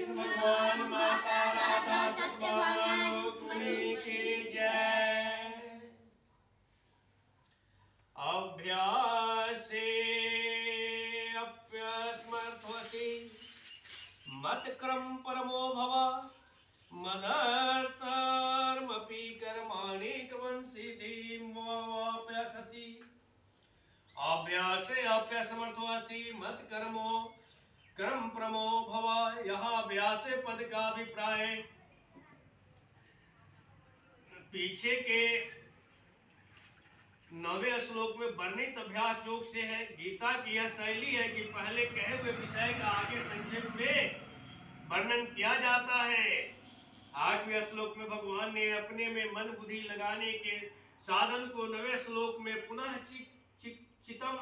कृष्ण भगवान, माता राधा, सत्यभामा रुक्मिणी की जय। अभ्यासे अप्यस्मर्थवसि मत्क्रम परमो भव मदर्थमपि कर्माणि त्वं सिद्धिमवाप्स्यसि। अभ्यासे अप्यसमर्थोऽसि मत्कर्मो कर्म परमो भव। यहाँ अभ्यासे पद का अभिप्राय पीछे के 9वें श्लोक में वर्णित अभ्यास योग से है। गीता की यह शैली है कि पहले कहे हुए विषय का आगे संक्षेप में वर्णन किया जाता है। 8वें श्लोक में भगवान ने अपने में मन बुद्धि लगाने के साधन को 9वें श्लोक में पुनः चितम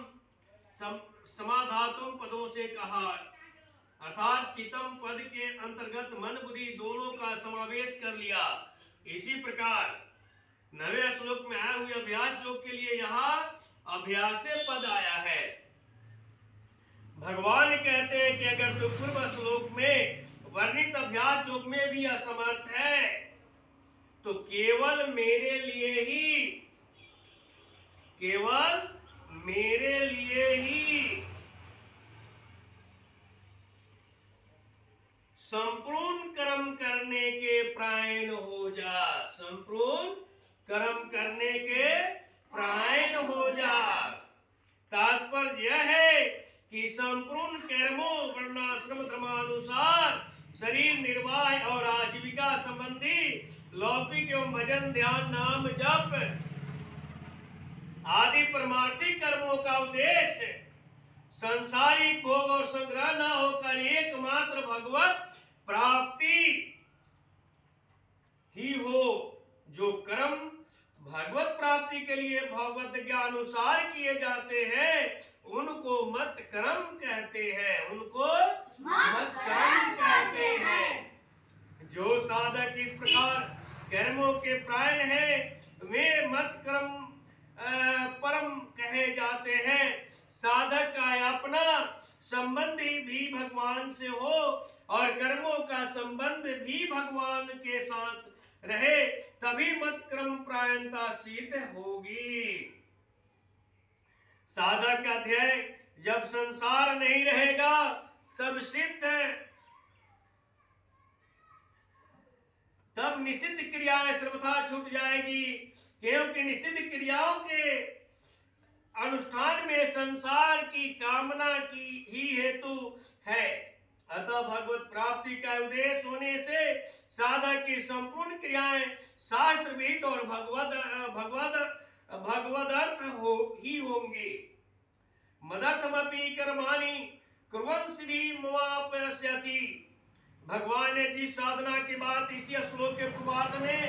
समाधातुम पदों से कहा, अर्थात चितम पद के अंतर्गत मन बुद्धि दोनों का समावेश कर लिया। इसी प्रकार 9वें श्लोक में आए हुए अभ्यास योग के लिए यहाँ अभ्यासे पद आया है। भगवान कहते हैं कि अगर तू पूर्व श्लोक में वर्णित अभ्यास योग में भी असमर्थ है तो केवल मेरे लिए ही संपूर्ण कर्म करने के प्रायण हो जा। संपूर्ण कर्म करने के प्रायण हो जा। तात्पर्य यह है कि संपूर्ण कर्मों वर्णाश्रम धर्मानुसार शरीर निर्वाह और आजीविका संबंधी लौकिक एवं भजन ध्यान नाम जप आदि परमार्थिक कर्मों का उद्देश्य सांसारिक भोग और संग्रह न होकर एकमात्र भगवत प्राप्ति ही हो। जो कर्म भगवत प्राप्ति के लिए भगवत ज्ञानुसार किए जाते हैं उनको मत कर्म कहते हैं। उनको मत कर्म कहते हैं। जो साधक इस प्रकार कर्मों के प्रायण है वे मत कर्म परम कहे जाते हैं। साधक का अपना संबंधी भी भगवान से हो और कर्मों का संबंध भी भगवान के साथ रहे तभी मत क्रम प्रायणता सिद्ध होगी। साधक का ध्येय जब संसार नहीं रहेगा तब तब निषिद्ध क्रियाएं सर्वथा छूट जाएगी, क्योंकि निषिद्ध क्रियाओं के अनुष्ठान में संसार की कामना की ही हेतु है। अतः भगवत प्राप्ति का उद्देश्य होने से साधक की संपूर्ण क्रियाएं शास्त्र विहित और भगवदर्थ ही होंगी। मदर्थमपि कर्माणि कुर्वन् सिद्धिमवाप्स्यसि। भगवान ने जिस साधना की बात इसी श्लोक के पूर्वार्ध में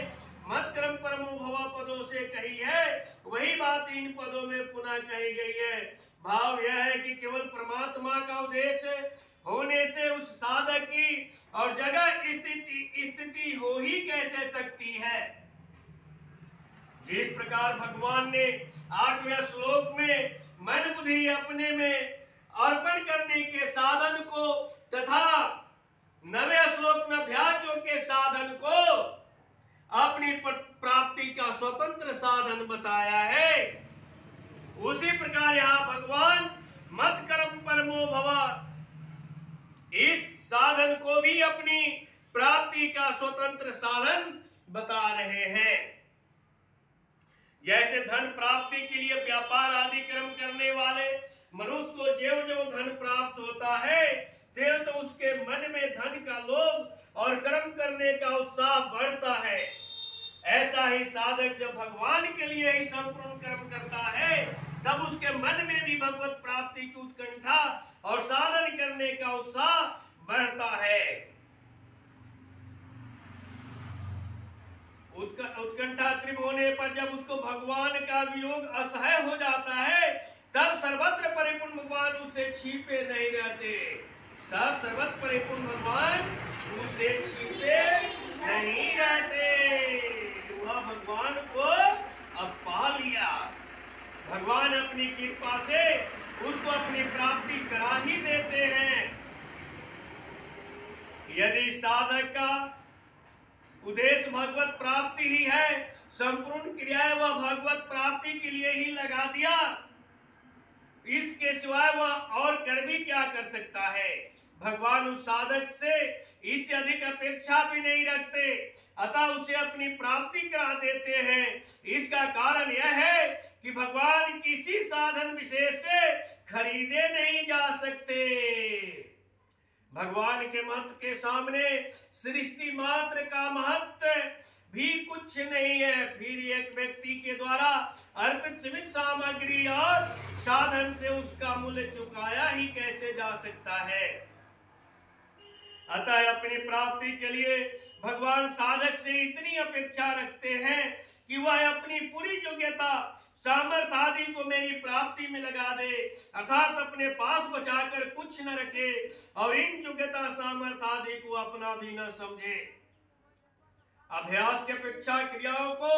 मत कर्म परमो भव पदों से कही है वही बात इन पदों में पुनः कही गई है। भाव यह है कि केवल परमात्मा का उद्देश्य होने से उस साधक की और जगह स्थिति हो ही कैसे सकती है। जिस प्रकार भगवान ने 8वें श्लोक में मन बुद्धि अपने में अर्पण करने के साधन को तथा 9वें श्लोक में अभ्यास के साधन को अपनी प्राप्ति का स्वतंत्र साधन बताया है, उसी प्रकार यहाँ भगवान मत कर्म परमो भव इस साधन को भी अपनी प्राप्ति का स्वतंत्र साधन बता रहे हैं। जैसे धन प्राप्ति के लिए व्यापार आदि कर्म करने वाले मनुष्य को ज्यों-ज्यों धन प्राप्त होता है त्यों तो उसके मन में धन का लोभ और कर्म करने का उत्साह बढ़ता है। ऐसा ही साधक जब भगवान के लिए ही संपूर्ण कर्म करता है तब उसके मन में भी भगवत प्राप्ति की उत्कंठा और साधन करने का उत्साह बढ़ता है। उत्कंठा तीव्र होने पर जब उसको भगवान का वियोग असह्य हो जाता है तब सर्वत्र परिपूर्ण भगवान उससे छिपे नहीं रहते। तब सर्वत्र परिपूर्ण भगवान उससे छिपे नहीं रहते। वह भगवान को अब पा लिया। भगवान अपनी कृपा से उसको अपनी प्राप्ति करा ही देते हैं। यदि साधक का उद्देश्य भगवत प्राप्ति ही है, संपूर्ण क्रियाएं वह भगवत प्राप्ति के लिए ही लगा दिया, इसके सिवाय वह और कर भी क्या कर सकता है। भगवान उस साधक से इससे अधिक अपेक्षा भी नहीं रखते, अतः उसे अपनी प्राप्ति करा देते हैं। इसका कारण यह है कि भगवान किसी साधन विशेष से खरीदे नहीं जा सकते। भगवान के महत्व के सामने सृष्टि मात्र का महत्व भी कुछ नहीं है। फिर एक व्यक्ति के द्वारा अर्पित सीमित सामग्री और साधन से उसका मूल्य चुकाया ही कैसे जा सकता है। अतः अपनी प्राप्ति के लिए भगवान साधक से इतनी अपेक्षा रखते हैं कि वह अपनी पूरी योग्यता सामर्थ्य आदि को मेरी प्राप्ति में लगा दे, अर्थात अपने पास बचाकर कुछ न रखे और इन योग्यता सामर्थ्य आदि को अपना भी न समझे। अभ्यास के अपेक्षा क्रियाओं को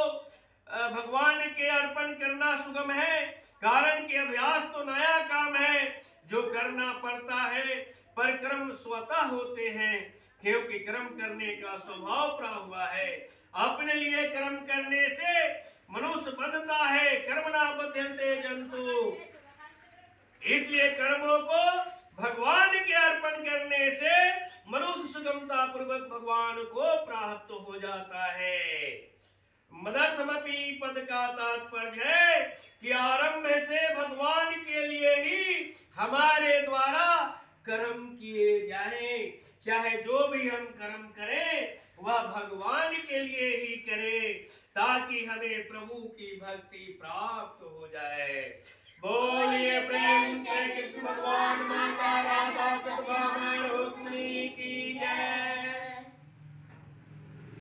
भगवान के अर्पण करना सुगम है, कारण कि अभ्यास तो नया काम है जो करना पड़ता है, पर कर्म स्वतः होते हैं क्योंकि कर्म करने का स्वभाव प्राप्त हुआ है। अपने लिए कर्म करने से मनुष्य बंधता है, कर्मणा बध्यन्ते जंतु। इसलिए कर्मों को भगवान के अर्पण करने से मनुष्य सुगमता पूर्वक भगवान को प्राप्त हो जाता है। मदर्थमपि पद का तात्पर्य है कि आरंभ से भगवान के लिए ही हमारे द्वारा कर्म किए जाएं, चाहे जो भी हम कर्म करें वह भगवान के लिए ही करें, ताकि हमें प्रभु की भक्ति प्राप्त हो जाए। बोलिए प्रेम से कृष्ण भगवान माता राधा सतभामा रुक्मिणी की